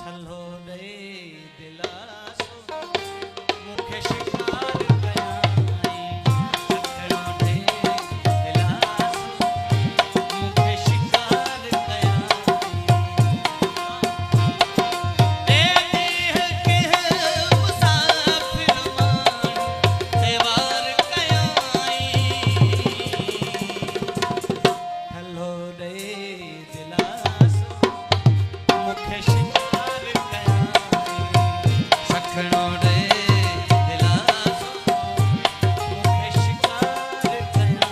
छलो दे दिलासो मुखे शिकार कया छलो दे दिलासो मुखे शिकार कया दे दीह के मुसाफिर मान तेवार कया छलो दे दिलासो मुखे शिकार कया सखणो दे दिलासो मुखे शिकार कया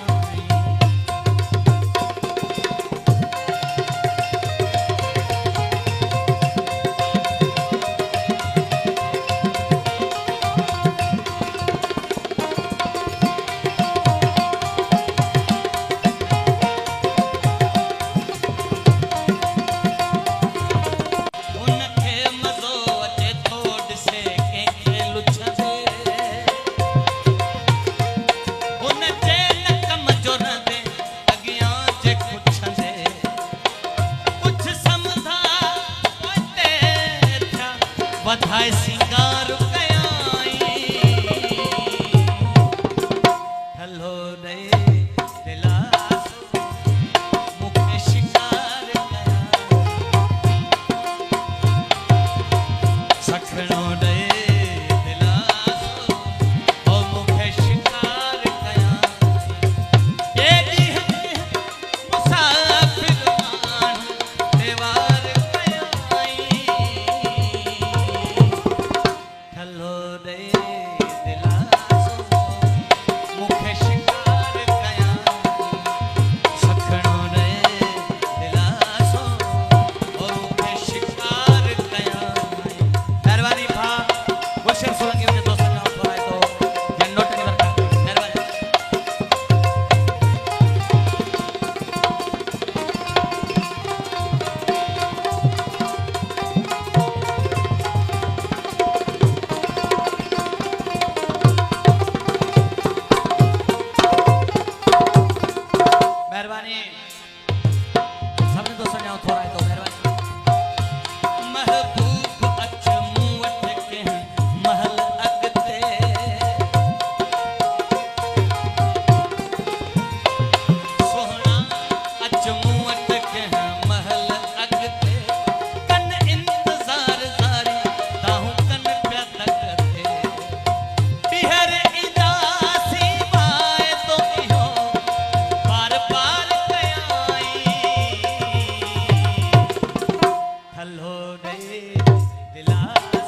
उनखे मज़ो अचे थो ॾिसे कंहिंखे लुछंदे उन जे नक मजोरंदे अॻियां जे खुछंदे कुझु सम्झा पोइते थिया वधाए सिंगार कयाई हलो ॾे दिलासो मुखे शिकार कया सखणो दे दिलासो ओ मुखे शिकार कया ए ॾींह मुसाफिर मान तेवार कया हलो दे दिलासो मुखे शिकार कया सखणो दे दिलासो ओ मुखे शिकार कया मेहरबानी भा गुलशन सोलंकी मुंहिंजे दोस्तनि खां घुराए थो या नोट जी वर्का मेहरबानी मेहरबानी सभिनी दोस्तनि खां घुराए थो मेहरबानी महबूब अच मूं वटि कंहिं महल अॻिते सोहणा अच मूं वटि कंहिं महल अॻिते कन इंतज़ार ज़ारी ताहूं कन पिया तकते ॿीहर ईंदासीं माए तो इहो पार पार कयाई हलो ॾे दिलासो